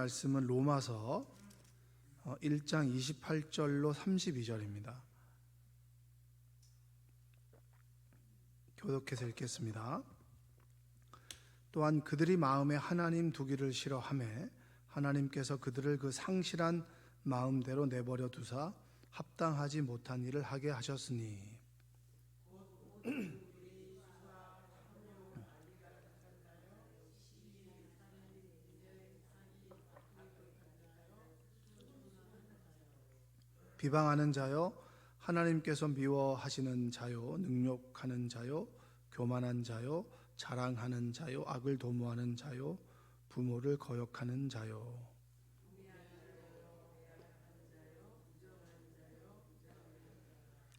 말씀은 로마서 1장 28절로 32절입니다. 교독해서 읽겠습니다. 또한 그들이 마음에 하나님 두기를 싫어하매 하나님께서 그들을 그 상실한 마음대로 내버려 두사 합당하지 못한 일을 하게 하셨으니 비방하는 자요, 하나님께서 미워하시는 자요, 능욕하는 자요, 교만한 자요, 자랑하는 자요, 악을 도모하는 자요, 부모를 거역하는 자요.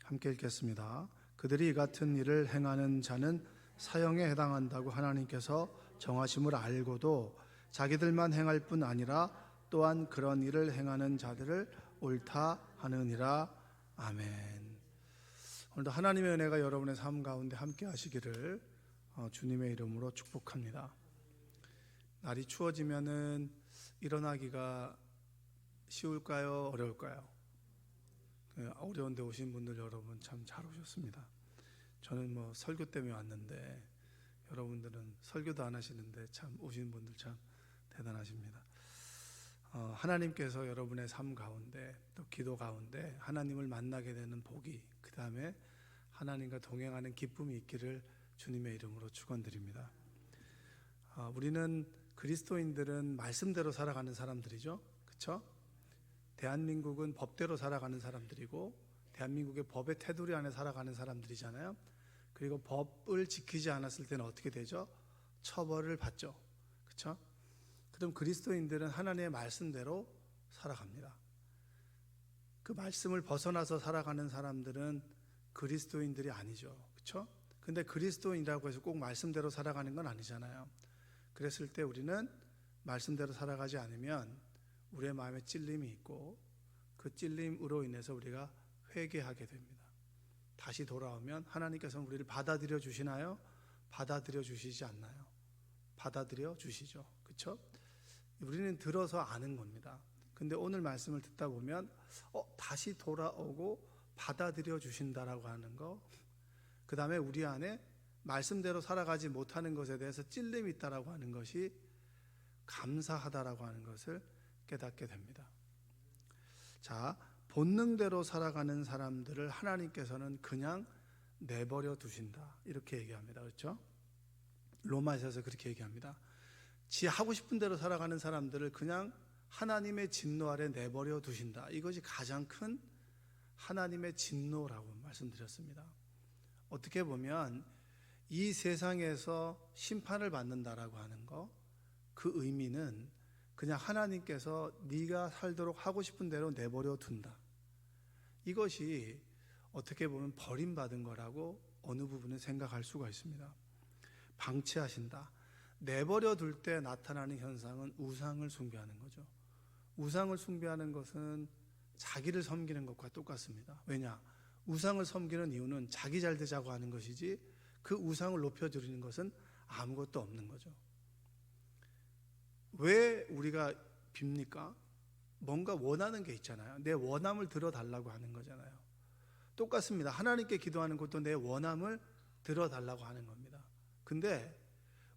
함께 읽겠습니다. 그들이 이 같은 일을 행하는 자는 사형에 해당한다고 하나님께서 정하심을 알고도 자기들만 행할 뿐 아니라 또한 그런 일을 행하는 자들을 옳다 하느니라. 아멘. 오늘도 하나님의 은혜가 여러분의 삶 가운데 함께 하시기를 주님의 이름으로 축복합니다. 날이 추워지면은 일어나기가 쉬울까요? 어려울까요? 어려운 데 오신 분들 여러분 참 잘 오셨습니다. 저는 설교 때문에 왔는데 여러분들은 설교도 안 하시는데 참 오신 분들 참 대단하십니다. 하나님께서 여러분의 삶 가운데 또 기도 가운데 하나님을 만나게 되는 복이, 그 다음에 하나님과 동행하는 기쁨이 있기를 주님의 이름으로 축원드립니다. 우리는 그리스도인들은 말씀대로 살아가는 사람들이죠, 그렇죠? 대한민국은 법대로 살아가는 사람들이고 대한민국의 법의 테두리 안에 살아가는 사람들이잖아요. 그리고 법을 지키지 않았을 때는 어떻게 되죠? 처벌을 받죠, 그렇죠? 그럼 그리스도인들은 하나님의 말씀대로 살아갑니다. 그 말씀을 벗어나서 살아가는 사람들은 그리스도인들이 아니죠, 그렇죠? 근데 그리스도인이라고 해서 꼭 말씀대로 살아가는 건 아니잖아요. 그랬을 때 우리는 말씀대로 살아가지 않으면 우리의 마음에 찔림이 있고 그 찔림으로 인해서 우리가 회개하게 됩니다. 다시 돌아오면 하나님께서는 우리를 받아들여 주시나요? 받아들여 주시지 않나요? 받아들여 주시죠, 그렇죠? 우리는 들어서 아는 겁니다. 근데 오늘 말씀을 듣다 보면 다시 돌아오고 받아들여 주신다라고 하는 거, 그 다음에 우리 안에 말씀대로 살아가지 못하는 것에 대해서 찔림이 있다라고 하는 것이 감사하다라고 하는 것을 깨닫게 됩니다. 자, 본능대로 살아가는 사람들을 하나님께서는 그냥 내버려 두신다, 이렇게 얘기합니다, 그렇죠? 로마서에서 그렇게 얘기합니다. 지 하고 싶은 대로 살아가는 사람들을 그냥 하나님의 진노 아래 내버려 두신다. 이것이 가장 큰 하나님의 진노라고 말씀드렸습니다. 어떻게 보면 이 세상에서 심판을 받는다라고 하는 거, 그 의미는 그냥 하나님께서 네가 살도록 하고 싶은 대로 내버려 둔다. 이것이 어떻게 보면 버림받은 거라고 어느 부분은 생각할 수가 있습니다. 방치하신다. 내버려 둘 때 나타나는 현상은 우상을 숭배하는 거죠. 우상을 숭배하는 것은 자기를 섬기는 것과 똑같습니다. 왜냐? 우상을 섬기는 이유는 자기 잘 되자고 하는 것이지 그 우상을 높여드리는 것은 아무것도 없는 거죠. 왜 우리가 빕니까? 뭔가 원하는 게 있잖아요. 내 원함을 들어달라고 하는 거잖아요. 똑같습니다. 하나님께 기도하는 것도 내 원함을 들어달라고 하는 겁니다. 근데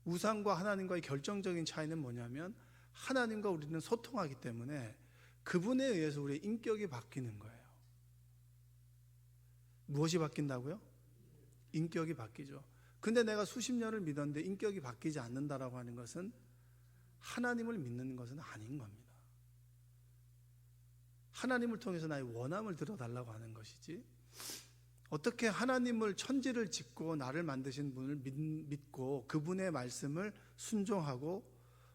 우상과 하나님과의 결정적인 차이는 뭐냐면 하나님과 우리는 소통하기 때문에 그분에 의해서 우리의 인격이 바뀌는 거예요. 무엇이 바뀐다고요? 인격이 바뀌죠. 근데 내가 수십 년을 믿었는데 인격이 바뀌지 않는다라고 하는 것은 하나님을 믿는 것은 아닌 겁니다. 하나님을 통해서 나의 원함을 들어달라고 하는 것이지, 어떻게 하나님을 천지를 짓고 나를 만드신 분을 믿고 그분의 말씀을 순종하고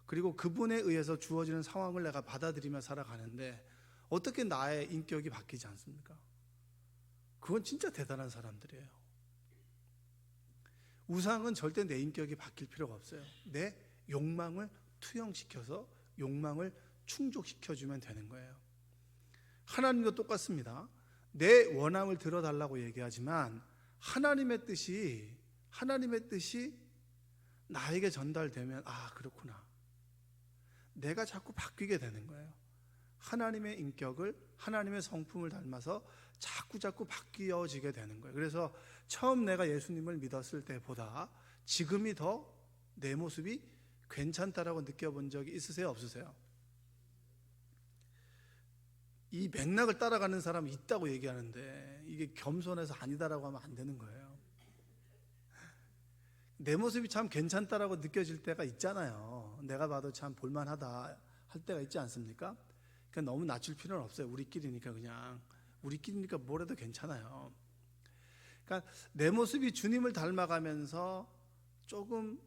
그리고 그분에 의해서 주어지는 상황을 내가 받아들이며 살아가는데 어떻게 나의 인격이 바뀌지 않습니까? 그건 진짜 대단한 사람들이에요. 우상은 절대 내 인격이 바뀔 필요가 없어요. 내 욕망을 투영시켜서 욕망을 충족시켜주면 되는 거예요. 하나님도 똑같습니다. 내 원함을 들어달라고 얘기하지만 하나님의 뜻이 나에게 전달되면 그렇구나. 내가 자꾸 바뀌게 되는 거예요. 하나님의 인격을, 하나님의 성품을 닮아서 자꾸 바뀌어지게 되는 거예요. 그래서 처음 내가 예수님을 믿었을 때보다 지금이 더 내 모습이 괜찮다라고 느껴본 적이 있으세요? 없으세요? 이 맥락을 따라가는 사람이 있다고 얘기하는데 이게 겸손해서 아니다라고 하면 안 되는 거예요. 내 모습이 참 괜찮다라고 느껴질 때가 있잖아요. 내가 봐도 참 볼만하다 할 때가 있지 않습니까? 그러니까 너무 낮출 필요는 없어요. 우리끼리니까 그냥 우리끼리니까 뭘 해도 괜찮아요. 그러니까 내 모습이 주님을 닮아가면서 조금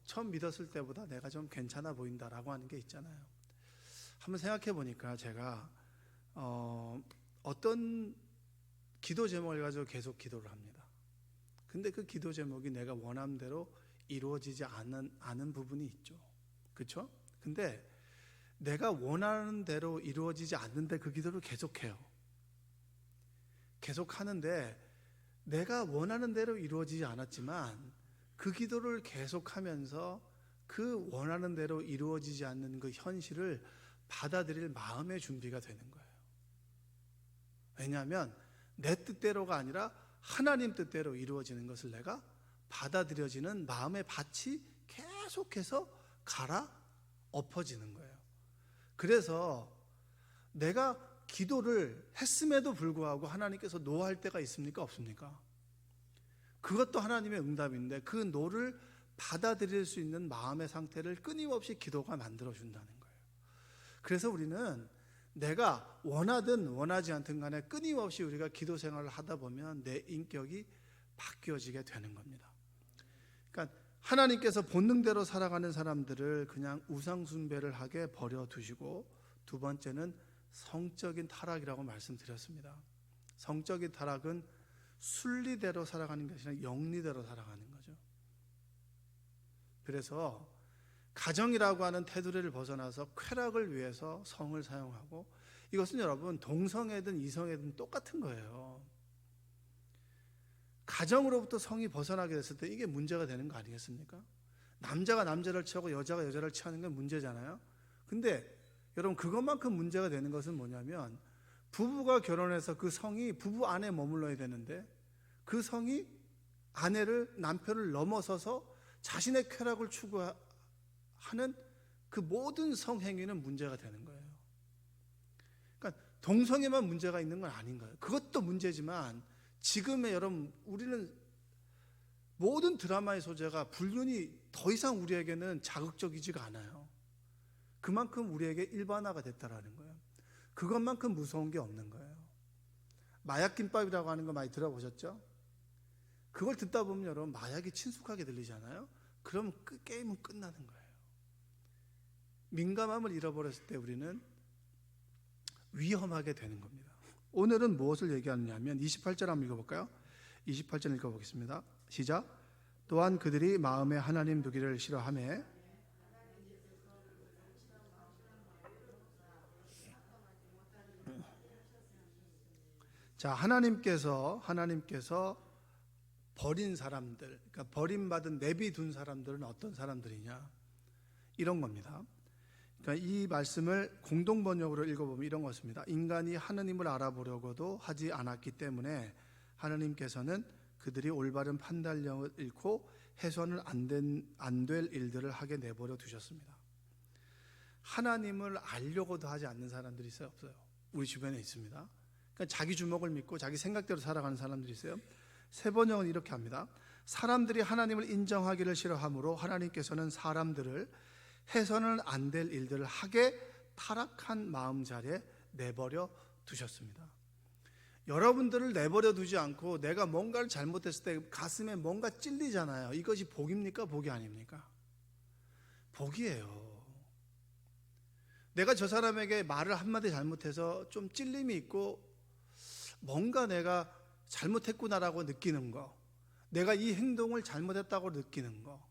처음 믿었을 때보다 내가 좀 괜찮아 보인다라고 하는 게 있잖아요. 한번 생각해 보니까 제가 어떤 기도 제목을 가지고 계속 기도를 합니다. 근데 그 기도 제목이 내가 원하는 대로 이루어지지 않은 부분이 있죠. 그렇죠? 근데 내가 원하는 대로 이루어지지 않는데 그 기도를 계속해요. 계속 하는데 내가 원하는 대로 이루어지지 않았지만 그 기도를 계속하면서 그 원하는 대로 이루어지지 않는 그 현실을 받아들일 마음의 준비가 되는 거예요. 왜냐하면 내 뜻대로가 아니라 하나님 뜻대로 이루어지는 것을 내가 받아들여지는 마음의 밭이 계속해서 갈아 엎어지는 거예요. 그래서 내가 기도를 했음에도 불구하고 하나님께서 노할 때가 있습니까? 없습니까? 그것도 하나님의 응답인데 그 노를 받아들일 수 있는 마음의 상태를 끊임없이 기도가 만들어준다는 거예요. 그래서 우리는 내가 원하든 원하지 않든 간에 끊임없이 우리가 기도 생활을 하다 보면 내 인격이 바뀌어지게 되는 겁니다. 그러니까 하나님께서 본능대로 살아가는 사람들을 그냥 우상숭배를 하게 버려두시고, 두 번째는 성적인 타락이라고 말씀드렸습니다. 성적인 타락은 순리대로 살아가는 것이 아니라 영리대로 살아가는 거죠. 그래서 가정이라고 하는 테두리를 벗어나서 쾌락을 위해서 성을 사용하고, 이것은 여러분 동성애든 이성애든 똑같은 거예요. 가정으로부터 성이 벗어나게 됐을 때 이게 문제가 되는 거 아니겠습니까? 남자가 남자를 취하고 여자가 여자를 취하는 건 문제잖아요. 근데 여러분 그것만큼 문제가 되는 것은 뭐냐면, 부부가 결혼해서 그 성이 부부 안에 머물러야 되는데 그 성이 남편을 넘어서서 자신의 쾌락을 추구하는 그 모든 성행위는 문제가 되는 거예요. 그러니까 동성애만 문제가 있는 건 아닌 거예요. 그것도 문제지만 지금의 여러분 우리는 모든 드라마의 소재가 불륜이 더 이상 우리에게는 자극적이지가 않아요. 그만큼 우리에게 일반화가 됐다라는 거예요. 그것만큼 무서운 게 없는 거예요. 마약김밥이라고 하는 거 많이 들어보셨죠? 그걸 듣다 보면 여러분 마약이 친숙하게 들리잖아요. 그럼 그 게임은 끝나는 거예요. 민감함을 잃어버렸을 때 우리는 위험하게 되는 겁니다. 오늘은 무엇을 얘기하느냐면 28절 한번 읽어볼까요? 28절 읽어보겠습니다. 시작. 또한 그들이 마음에 하나님 두기를 싫어하며 자, 하나님께서 버린 사람들, 그러니까 버림받은 내비둔 사람들은 어떤 사람들이냐, 이런 겁니다. 그러니까 이 말씀을 공동 번역으로 읽어보면 이런 것입니다. 인간이 하나님을 알아보려고도 하지 않았기 때문에 하나님께서는 그들이 올바른 판단력을 잃고 해서는 안 될 일들을 하게 내버려 두셨습니다. 하나님을 알려고도 하지 않는 사람들이 있어요, 없어요? 우리 주변에 있습니다. 그러니까 자기 주먹을 믿고 자기 생각대로 살아가는 사람들이 있어요. 세 번역은 이렇게 합니다. 사람들이 하나님을 인정하기를 싫어하므로 하나님께서는 사람들을 해서는 안 될 일들을 하게 타락한 마음 자리에 내버려 두셨습니다. 여러분들을 내버려 두지 않고 내가 뭔가를 잘못했을 때 가슴에 뭔가 찔리잖아요. 이것이 복입니까? 복이 아닙니까? 복이에요. 내가 저 사람에게 말을 한마디 잘못해서 좀 찔림이 있고 뭔가 내가 잘못했구나라고 느끼는 거, 내가 이 행동을 잘못했다고 느끼는 거,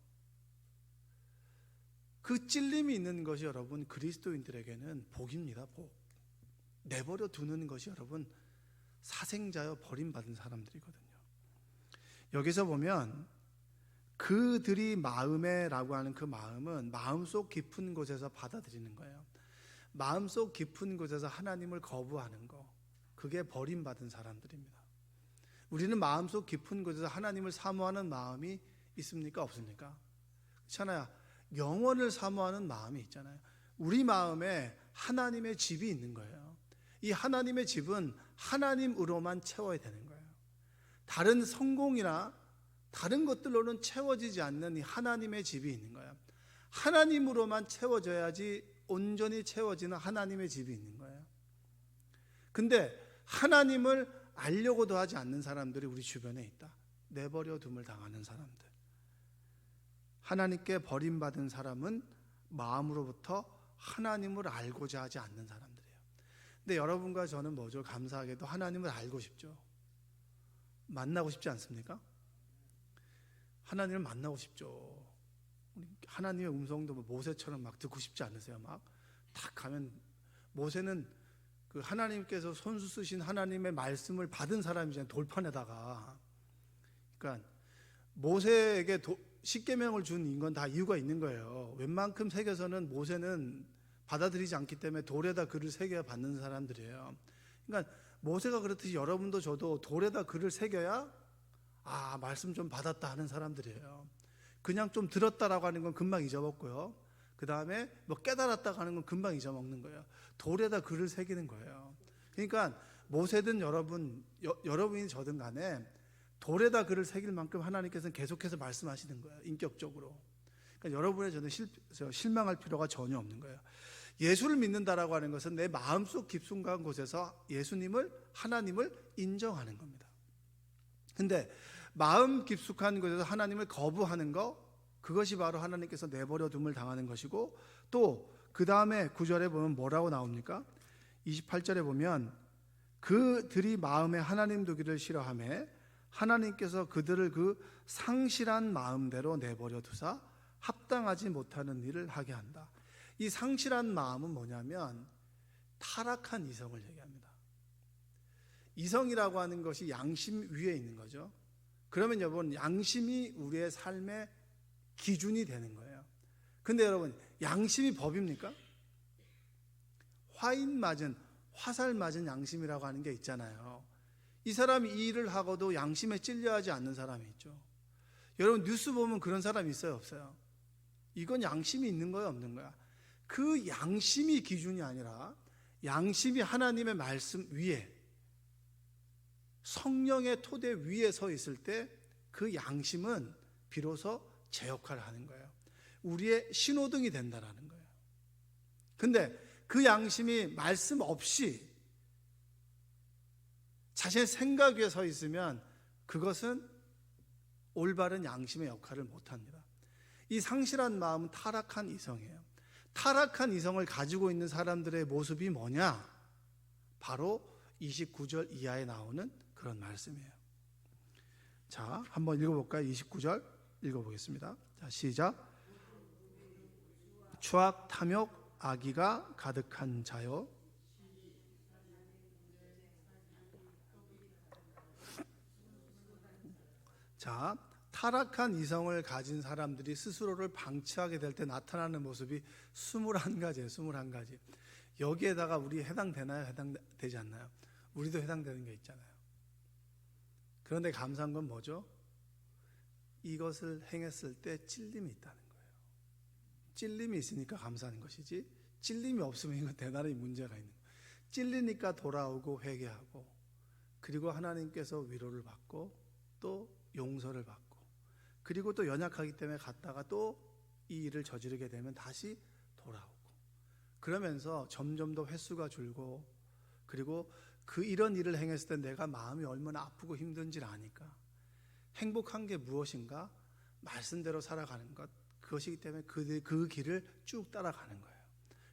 그 찔림이 있는 것이 여러분 그리스도인들에게는 복입니다. 복. 내버려 두는 것이 여러분 사생자여 버림받은 사람들이거든요. 여기서 보면 그들이 마음에라고 하는 그 마음은 마음속 깊은 곳에서 받아들이는 거예요. 마음속 깊은 곳에서 하나님을 거부하는 거, 그게 버림받은 사람들입니다. 우리는 마음속 깊은 곳에서 하나님을 사모하는 마음이 있습니까? 없습니까? 그렇잖아요. 영원을 사모하는 마음이 있잖아요. 우리 마음에 하나님의 집이 있는 거예요. 이 하나님의 집은 하나님으로만 채워야 되는 거예요. 다른 성공이나 다른 것들로는 채워지지 않는 이 하나님의 집이 있는 거예요. 하나님으로만 채워져야지 온전히 채워지는 하나님의 집이 있는 거예요. 근데 하나님을 알려고도 하지 않는 사람들이 우리 주변에 있다. 내버려 둠을 당하는 사람들. 하나님께 버림받은 사람은 마음으로부터 하나님을 알고자 하지 않는 사람들이에요. 근데 여러분과 저는 뭐죠? 감사하게도 하나님을 알고 싶죠. 만나고 싶지 않습니까? 하나님을 만나고 싶죠. 하나님의 음성도 모세처럼 막 듣고 싶지 않으세요? 막 탁 가면, 모세는 그 하나님께서 손수 쓰신 하나님의 말씀을 받은 사람이잖아요. 돌판에다가. 그러니까 모세에게 십계명을 준 인건 다 이유가 있는 거예요. 웬만큼 새겨서는 모세는 받아들이지 않기 때문에 돌에다 글을 새겨야 받는 사람들이에요. 그러니까 모세가 그렇듯이 여러분도 저도 돌에다 글을 새겨야 말씀 좀 받았다 하는 사람들이에요. 그냥 좀 들었다라고 하는 건 금방 잊어먹고요. 그 다음에 뭐 깨달았다고 하는 건 금방 잊어먹는 거예요. 돌에다 글을 새기는 거예요. 그러니까 모세든 여러분이 저든 간에 돌에다 글을 새길 만큼 하나님께서는 계속해서 말씀하시는 거예요. 인격적으로. 그러니까 여러분의 저는 실망할 필요가 전혀 없는 거예요. 예수를 믿는다라고 하는 것은 내 마음속 깊숙한 곳에서 예수님을, 하나님을 인정하는 겁니다. 근데 마음 깊숙한 곳에서 하나님을 거부하는 거, 그것이 바로 하나님께서 내버려 둠을 당하는 것이고, 또 그 다음에 9절에 보면 뭐라고 나옵니까? 28절에 보면 그들이 마음에 하나님 두기를 싫어하며 하나님께서 그들을 그 상실한 마음대로 내버려 두사 합당하지 못하는 일을 하게 한다. 이 상실한 마음은 뭐냐면 타락한 이성을 얘기합니다. 이성이라고 하는 것이 양심 위에 있는 거죠. 그러면 여러분, 양심이 우리의 삶의 기준이 되는 거예요. 근데 여러분, 양심이 법입니까? 화살 맞은 양심이라고 하는 게 있잖아요. 이 사람이 이 일을 하고도 양심에 찔려하지 않는 사람이 있죠. 여러분, 뉴스 보면 그런 사람이 있어요, 없어요? 이건 양심이 있는 거야, 없는 거야? 그 양심이 기준이 아니라 양심이 하나님의 말씀 위에, 성령의 토대 위에 서 있을 때 그 양심은 비로소 제 역할을 하는 거예요. 우리의 신호등이 된다라는 거예요. 근데 그 양심이 말씀 없이 자신의 생각 위에 서 있으면 그것은 올바른 양심의 역할을 못합니다. 이 상실한 마음은 타락한 이성이에요. 타락한 이성을 가지고 있는 사람들의 모습이 뭐냐? 바로 29절 이하에 나오는 그런 말씀이에요. 자, 한번 읽어볼까요? 29절 읽어보겠습니다. 자, 시작. 추악, 탐욕, 악의가 가득한 자요. 자, 타락한 이성을 가진 사람들이 스스로를 방치하게 될 때 나타나는 모습이 21가지예요. 21가지. 여기에다가 우리 해당되나요? 해당되지 않나요? 우리도 해당되는 게 있잖아요. 그런데 감사한 건 뭐죠? 이것을 행했을 때 찔림이 있다는 거예요. 찔림이 있으니까 감사하는 것이지, 찔림이 없으면 이건 대단히 문제가 있는 거예요. 찔리니까 돌아오고 회개하고, 그리고 하나님께서 위로를 받고 또 용서를 받고, 그리고 또 연약하기 때문에 갔다가 또 이 일을 저지르게 되면 다시 돌아오고, 그러면서 점점 더 횟수가 줄고, 그리고 이런 일을 행했을 때 내가 마음이 얼마나 아프고 힘든지를 아니까 행복한 게 무엇인가? 말씀대로 살아가는 것, 그것이기 때문에 그 길을 쭉 따라가는 거예요.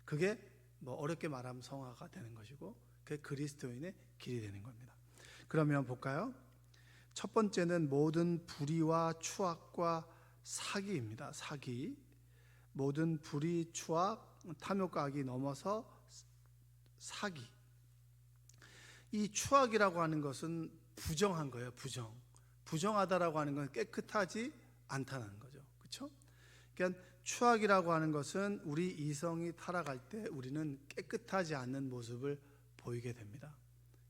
그게 뭐 어렵게 말하면 성화가 되는 것이고, 그게 그리스도인의 길이 되는 겁니다. 그러면 볼까요? 첫 번째는 모든 불의와 추악과 사기입니다. 사기. 모든 불의, 추악, 탐욕과 악이 넘어서 사기. 이 추악이라고 하는 것은 부정한 거예요. 부정하다라고 하는 건 깨끗하지 않다는 거죠. 그렇죠? 그러니까 추악이라고 하는 것은 우리 이성이 타락할 때 우리는 깨끗하지 않는 모습을 보이게 됩니다.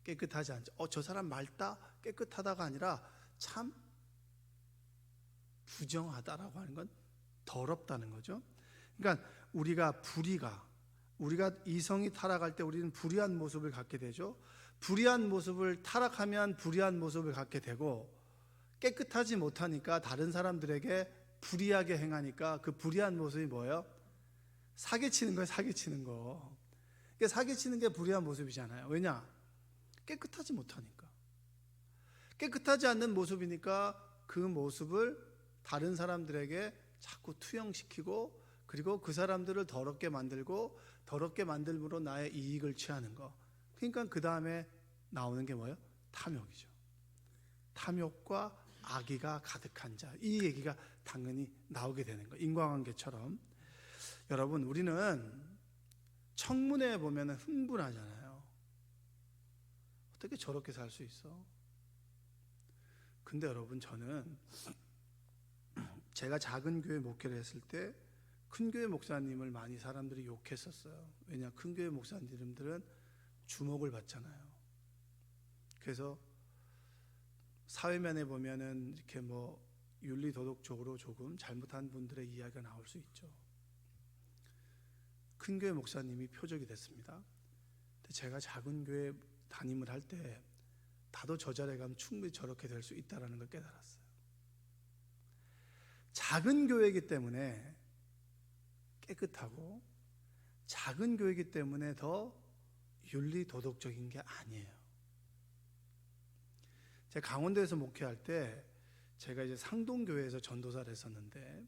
깨끗하지 않죠. 저 사람 맑다, 깨끗하다가 아니라 참 부정하다라고 하는 건 더럽다는 거죠. 그러니까 우리가 이성이 타락할 때 우리는 불의한 모습을 갖게 되죠. 불의한 모습을 타락하면 불의한 모습을 갖게 되고, 깨끗하지 못하니까 다른 사람들에게 불의하게 행하니까 그 불의한 모습이 뭐예요? 사기치는 거예요. 사기치는 거. 그러니까 사기치는 게 불의한 모습이잖아요. 왜냐? 깨끗하지 못하니까. 깨끗하지 않는 모습이니까 그 모습을 다른 사람들에게 자꾸 투영시키고, 그리고 그 사람들을 더럽게 만들고, 더럽게 만들므로 나의 이익을 취하는 거. 그러니까 그 다음에 나오는 게 뭐예요? 탐욕이죠. 탐욕과 악의가 가득한 자. 이 얘기가 당연히 나오게 되는 거예요. 인과관계처럼. 여러분, 우리는 청문회에 보면 흥분하잖아요. 어떻게 저렇게 살 수 있어? 근데 여러분, 저는 제가 작은 교회 목회를 했을 때 큰 교회 목사님을 많이 사람들이 욕했었어요. 왜냐? 큰 교회 목사님들은 주목을 받잖아요. 그래서 사회면에 보면은 이렇게 뭐 윤리 도덕적으로 조금 잘못한 분들의 이야기가 나올 수 있죠. 큰 교회 목사님이 표적이 됐습니다. 근데 제가 작은 교회 담임을 할 때 나도 저 자리에 가면 충분히 저렇게 될 수 있다는 걸 깨달았어요. 작은 교회이기 때문에 깨끗하고, 작은 교회이기 때문에 더 윤리 도덕적인 게 아니에요. 제가 강원도에서 목회할 때 제가 이제 상동교회에서 전도사를 했었는데,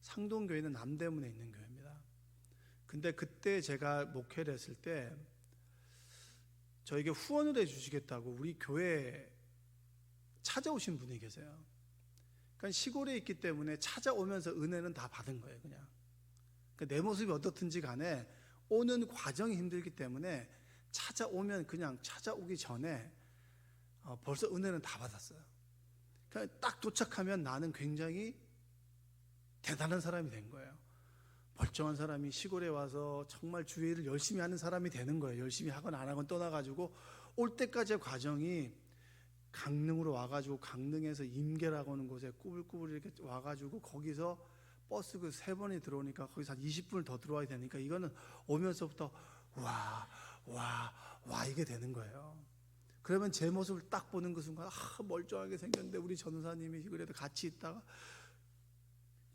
상동교회는 남대문에 있는 교회입니다. 근데 그때 제가 목회를 했을 때 저에게 후원을 해주시겠다고 우리 교회에 찾아오신 분이 계세요. 그러니까 시골에 있기 때문에 찾아오면서 은혜는 다 받은 거예요. 그냥 내 모습이 어떻든지 간에 오는 과정이 힘들기 때문에 찾아오면, 그냥 찾아오기 전에 벌써 은혜는 다 받았어요. 그러니까 딱 도착하면 나는 굉장히 대단한 사람이 된 거예요. 멀쩡한 사람이 시골에 와서 정말 주일을 열심히 하는 사람이 되는 거예요. 열심히 하건 안 하건 떠나가지고 올 때까지의 과정이, 강릉으로 와가지고 강릉에서 임계라고 하는 곳에 꾸불꾸불 이렇게 와가지고 거기서 버스 그 3번이 들어오니까 거기서 한 20분을 더 들어와야 되니까 이거는 오면서부터 와 이게 되는 거예요. 그러면 제 모습을 딱 보는 그 순간, 멀쩡하게 생겼는데 우리 전도사님이 그래도 같이 있다가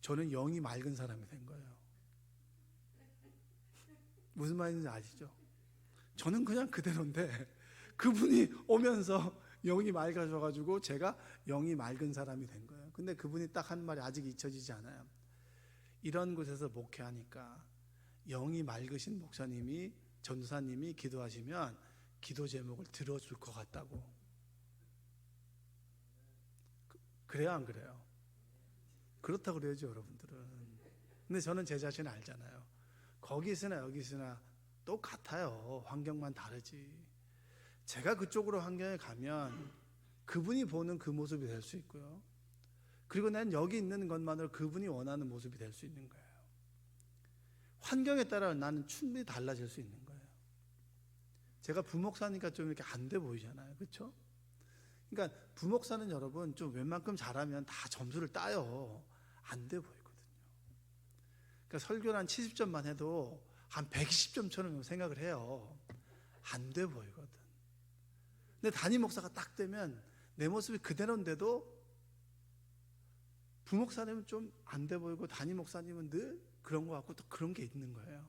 저는 영이 맑은 사람이 된 거예요. 무슨 말인지 아시죠? 저는 그냥 그대로인데 그분이 오면서 영이 맑아져가지고 제가 영이 맑은 사람이 된 거예요. 근데 그분이 딱 한 말이 아직 잊혀지지 않아요. 이런 곳에서 목회하니까 영이 맑으신 목사님이, 전도사님이 기도하시면 기도 제목을 들어줄 것 같다고. 그래요, 안 그래요? 그렇다고 그래야죠, 여러분들은. 근데 저는 제 자신을 알잖아요. 거기 있으나 여기 있으나 똑같아요. 환경만 다르지. 제가 그쪽으로 환경에 가면 그분이 보는 그 모습이 될 수 있고요. 그리고 난 여기 있는 것만으로 그분이 원하는 모습이 될 수 있는 거예요. 환경에 따라 나는 충분히 달라질 수 있는 거예요. 제가 부목사니까 좀 이렇게 안 돼 보이잖아요. 그렇죠? 그러니까 부목사는 여러분 좀 웬만큼 잘하면 다 점수를 따요. 안 돼 보이거든요. 그러니까 설교를 한 70점만 해도 한 120점처럼 생각을 해요. 안 돼 보이거든. 근데 담임 목사가 딱 되면 내 모습이 그대로인데도 부목사님은 좀 안 돼 보이고 담임 목사님은 늘 그런 것 같고 또 그런 게 있는 거예요.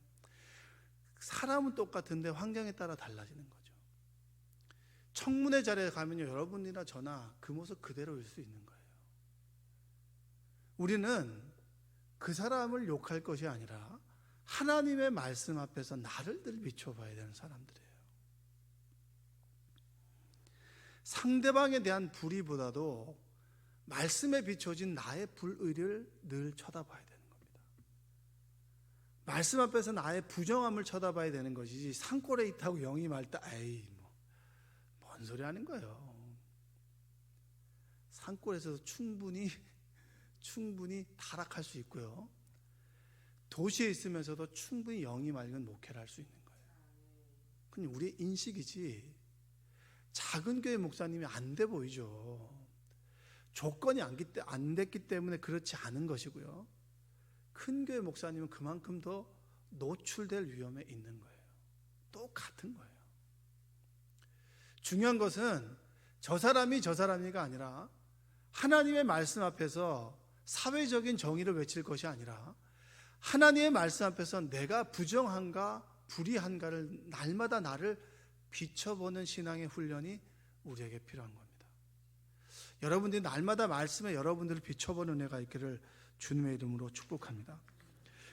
사람은 똑같은데 환경에 따라 달라지는 거죠. 청문회 자리에 가면요, 여러분이나 저나 그 모습 그대로일 수 있는 거예요. 우리는 그 사람을 욕할 것이 아니라 하나님의 말씀 앞에서 나를 늘 비춰봐야 되는 사람들이에요. 상대방에 대한 불의보다도 말씀에 비춰진 나의 불의를 늘 쳐다봐야 되는 겁니다. 말씀 앞에서 나의 부정함을 쳐다봐야 되는 것이지, 산골에 있다고 영이 맑다, 에이 뭔 소리 하는 거예요. 산골에서도 충분히 충분히 타락할 수 있고요. 도시에 있으면서도 충분히 영이 맑은 목회를 할 수 있는 거예요. 그건 우리의 인식이지 작은 교회 목사님이 안 돼 보이죠. 조건이 안 됐기 때문에 그렇지 않은 것이고요. 큰 교회 목사님은 그만큼 더 노출될 위험에 있는 거예요. 똑같은 거예요. 중요한 것은 저 사람이가 아니라 하나님의 말씀 앞에서 사회적인 정의를 외칠 것이 아니라 하나님의 말씀 앞에서 내가 부정한가 불의한가를 날마다 나를 비춰보는 신앙의 훈련이 우리에게 필요한 겁니다. 여러분들이 날마다 말씀에 여러분들을 비춰보는 은혜가 있기를 주님의 이름으로 축복합니다.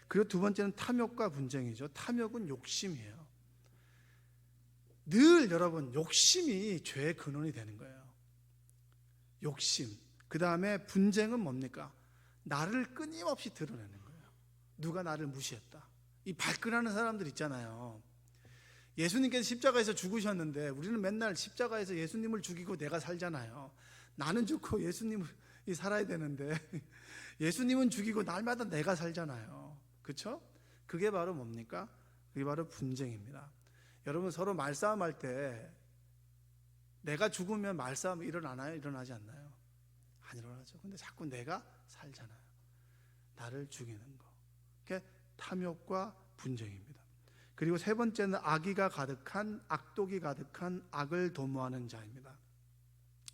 그리고 두 번째는 탐욕과 분쟁이죠. 탐욕은 욕심이에요. 늘 여러분 욕심이 죄의 근원이 되는 거예요. 욕심. 그 다음에 분쟁은 뭡니까? 나를 끊임없이 드러내는 거예요. 누가 나를 무시했다. 이 발끈하는 사람들 있잖아요. 예수님께서 십자가에서 죽으셨는데 우리는 맨날 십자가에서 예수님을 죽이고 내가 살잖아요. 나는 죽고 예수님이 살아야 되는데 예수님은 죽이고 날마다 내가 살잖아요. 그렇죠? 그게 바로 뭡니까? 그게 바로 분쟁입니다. 여러분 서로 말싸움할 때 내가 죽으면 말싸움 일어나나요? 일어나지 않나요? 안 일어나죠. 근데 자꾸 내가 살잖아요. 나를 죽이는 거. 그게 탐욕과 분쟁입니다. 그리고 세 번째는 악독이 가득한 악을 도모하는 자입니다.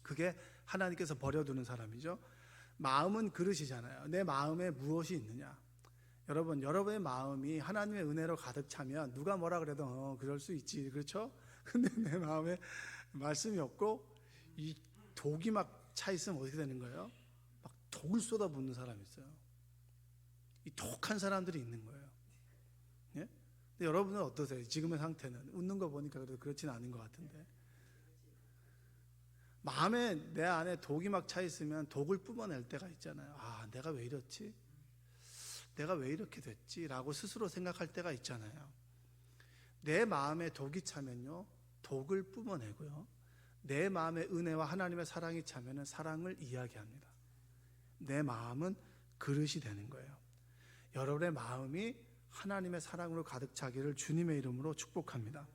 그게 하나님께서 버려두는 사람이죠. 마음은 그릇이잖아요. 내 마음에 무엇이 있느냐. 여러분의 마음이 하나님의 은혜로 가득 차면 누가 뭐라 그래도 그럴 수 있지, 그렇죠? 근데 내 마음에 말씀이 없고 이 독이 막 차 있으면 어떻게 되는 거예요? 막 독을 쏟아붓는 사람이 있어요. 이 독한 사람들이 있는 거예요. 예? 근데 여러분은 어떠세요? 지금의 상태는 웃는 거 보니까 그래도 그렇지는 않은 것 같은데 마음에 내 안에 독이 막 차 있으면 독을 뿜어낼 때가 있잖아요. 아, 내가 왜 이렇지? 내가 왜 이렇게 됐지? 라고 스스로 생각할 때가 있잖아요. 내 마음에 독이 차면요 독을 뿜어내고요 내 마음에 은혜와 하나님의 사랑이 차면 사랑을 이야기합니다. 내 마음은 그릇이 되는 거예요. 여러분의 마음이 하나님의 사랑으로 가득 차기를 주님의 이름으로 축복합니다.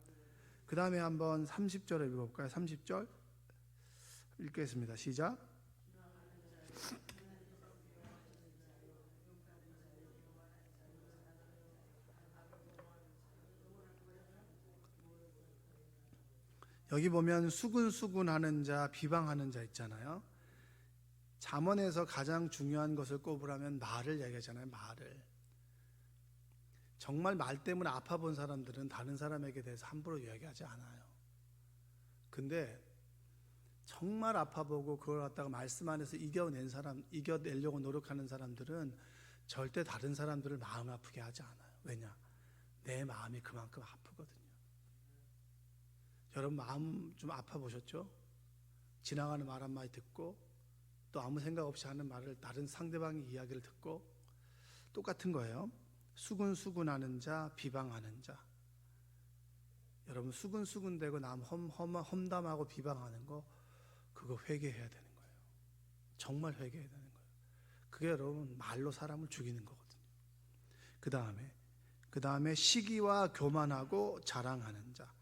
그 다음에 한번 30절을 읽어볼까요? 30절 읽겠습니다. 시작. 여기 보면 수군수군하는 자, 비방하는 자 있잖아요. 잠언에서 가장 중요한 것을 꼽으라면 말을 얘기하잖아요. 말을. 정말 말 때문에 아파본 사람들은 다른 사람에게 대해서 함부로 이야기하지 않아요. 근데 정말 아파보고 그걸 갖다가 말씀 안에서 이겨내려고 노력하는 사람들은 절대 다른 사람들을 마음 아프게 하지 않아요. 왜냐? 내 마음이 그만큼 아프거든요. 여러분 마음 좀 아파보셨죠? 지나가는 말 한마디 듣고 또 아무 생각 없이 하는 말을 다른 상대방의 이야기를 듣고 똑같은 거예요. 수군수군하는 자, 비방하는 자. 여러분 수군수군대고 남 험담하고 비방하는 거 그거 회개해야 되는 거예요. 정말 회개해야 되는 거예요. 그게 여러분 말로 사람을 죽이는 거거든요. 그 다음에 시기와 교만하고 자랑하는 자.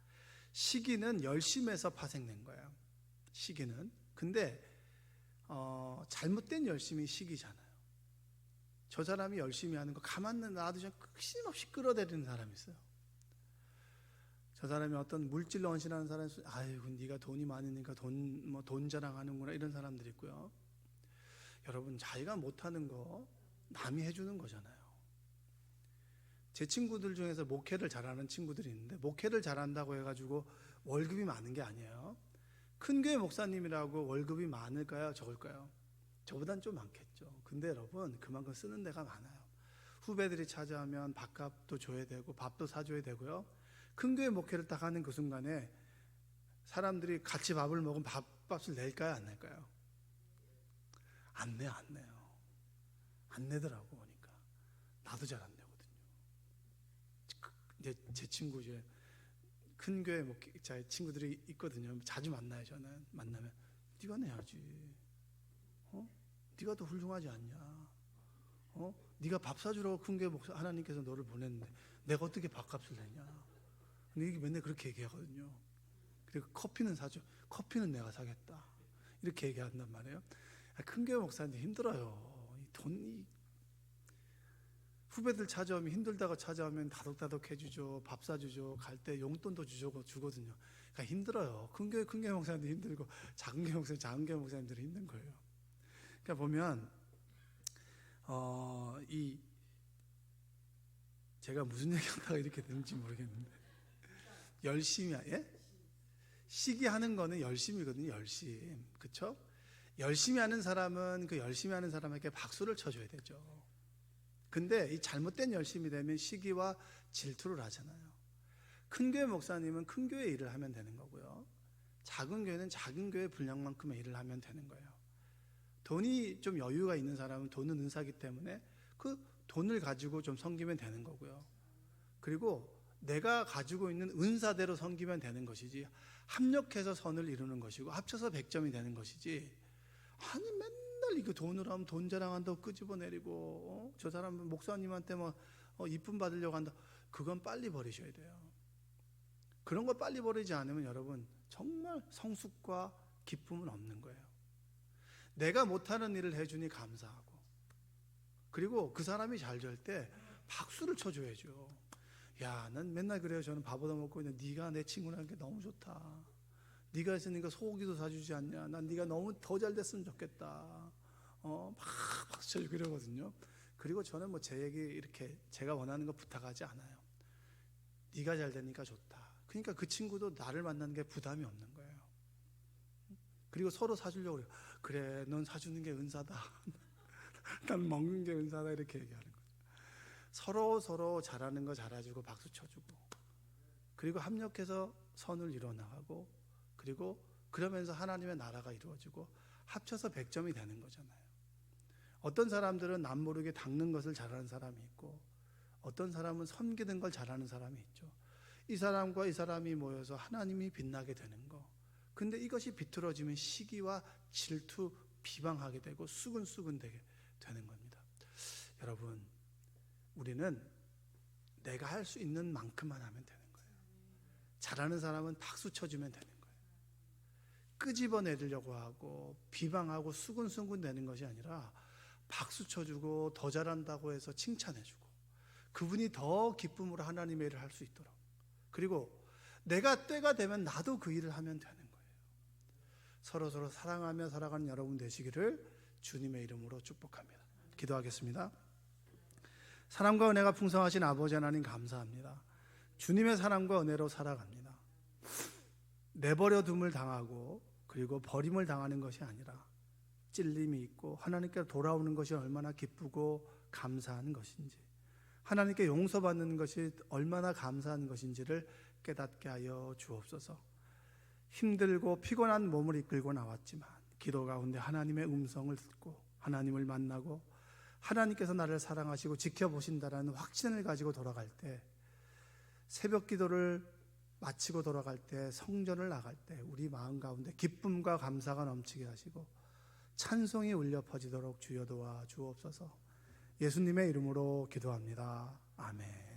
시기는 열심에서 파생된 거예요. 시기는. 근데 잘못된 열심이 시기잖아요. 저 사람이 열심히 하는 거 가만 놔두지 않고 끊임없이 끌어대리는 사람이 있어요. 저 사람이 어떤 물질로 헌신하는 사람이 있어요. 아이고 네가 돈이 많으니까 돈 자랑하는구나 이런 사람들이 있고요. 여러분 자기가 못하는 거 남이 해주는 거잖아요. 제 친구들 중에서 목회를 잘하는 친구들이 있는데 목회를 잘한다고 해가지고 월급이 많은 게 아니에요. 큰 교회 목사님이라고 월급이 많을까요? 적을까요? 저보단 좀 많겠죠. 근데 여러분 그만큼 쓰는 데가 많아요. 후배들이 찾아오면 밥값도 줘야 되고 밥도 사줘야 되고요. 큰 교회 목회를 딱 하는 그 순간에 사람들이 같이 밥을 먹으면 밥값을 낼까요? 안 낼까요? 안 내요. 안 내더라고 보니까. 나도 잘 안 내거든요. 이제 제 친구 이제 큰 교회 목회자의 친구들이 있거든요. 자주 만나요. 저는 만나면 네가 내야지. 네가 더 훌륭하지 않냐? 네가 밥 사주라고 큰교회 목사 하나님께서 너를 보냈는데 내가 어떻게 밥값을 내냐. 근데 이게 맨날 그렇게 얘기하거든요. 그리고 커피는 사줘. 커피는 내가 사겠다. 이렇게 얘기한단 말이에요. 큰교회 목사님 힘들어요. 후배들 찾아오면 힘들다고 찾아오면 다독다독 해주죠. 밥 사주죠. 갈 때 용돈도 주거든요. 그러니까 힘들어요. 큰교회 목사님도 힘들고 작은 교회 목사님들이 힘든 거예요. 그러니까 보면 제가 무슨 얘기하다가 이렇게 되는지 모르겠는데 열심히 시기하는 거는 열심이거든요. 열심. 그렇죠? 열심히 하는 사람은 그 열심히 하는 사람에게 박수를 쳐줘야 되죠. 근데 이 잘못된 열심이 되면 시기와 질투를 하잖아요. 큰 교회 목사님은 큰 교회 일을 하면 되는 거고요. 작은 교회는 작은 교회 분량만큼의 일을 하면 되는 거예요. 돈이 좀 여유가 있는 사람은 돈은 은사기 때문에 그 돈을 가지고 좀 섬기면 되는 거고요. 그리고 내가 가지고 있는 은사대로 섬기면 되는 것이지 합력해서 선을 이루는 것이고 합쳐서 100점이 되는 것이지 아니 맨날 이거 돈으로 하면 돈 자랑한다고 끄집어내리고 저 사람은 목사님한테 이쁨 받으려고 한다. 그건 빨리 버리셔야 돼요. 그런 거 빨리 버리지 않으면 여러분 정말 성숙과 기쁨은 없는 거예요. 내가 못하는 일을 해주니 감사하고 그리고 그 사람이 잘 될 때 박수를 쳐줘야죠. 야, 난 맨날 그래요. 저는 밥 얻어먹고 있는데 네가 내 친구라는 게 너무 좋다. 네가 있으니까 소고기도 사주지 않냐. 난 네가 너무 더 잘 됐으면 좋겠다. 막 박수 쳐주고 그러거든요. 그리고 저는 제 얘기 이렇게 제가 원하는 거 부탁하지 않아요. 네가 잘 되니까 좋다. 그러니까 그 친구도 나를 만나는 게 부담이 없는 거예요. 그리고 서로 사주려고 그래요. 그래, 넌 사주는 게 은사다. 난 먹는 게 은사다. 이렇게 얘기하는 거예요. 서로 잘하는 거 잘해주고 박수 쳐주고 그리고 합력해서 선을 이뤄나가고 그리고 그러면서 하나님의 나라가 이루어지고 합쳐서 100점이 되는 거잖아요. 어떤 사람들은 남 모르게 닦는 것을 잘하는 사람이 있고 어떤 사람은 섬기는 걸 잘하는 사람이 있죠. 이 사람과 이 사람이 모여서 하나님이 빛나게 되는 거. 근데 이것이 비틀어지면 시기와 질투, 비방하게 되고 수근수근 되게 되는 겁니다. 여러분, 우리는 내가 할 수 있는 만큼만 하면 되는 거예요. 잘하는 사람은 박수 쳐주면 되는 거예요. 끄집어내려고 하고 비방하고 수근수근 되는 것이 아니라 박수 쳐주고 더 잘한다고 해서 칭찬해주고 그분이 더 기쁨으로 하나님의 일을 할 수 있도록 그리고 내가 때가 되면 나도 그 일을 하면 되는 거예요. 서로 사랑하며 살아가는 여러분 되시기를 주님의 이름으로 축복합니다. 기도하겠습니다. 사랑과 은혜가 풍성하신 아버지 하나님 감사합니다. 주님의 사랑과 은혜로 살아갑니다. 내버려 둠을 당하고 그리고 버림을 당하는 것이 아니라 찔림이 있고 하나님께 돌아오는 것이 얼마나 기쁘고 감사한 것인지 하나님께 용서받는 것이 얼마나 감사한 것인지를 깨닫게 하여 주옵소서. 힘들고 피곤한 몸을 이끌고 나왔지만 기도 가운데 하나님의 음성을 듣고 하나님을 만나고 하나님께서 나를 사랑하시고 지켜보신다라는 확신을 가지고 돌아갈 때 새벽 기도를 마치고 돌아갈 때 성전을 나갈 때 우리 마음 가운데 기쁨과 감사가 넘치게 하시고 찬송이 울려 퍼지도록 주여 도와 주옵소서. 예수님의 이름으로 기도합니다. 아멘.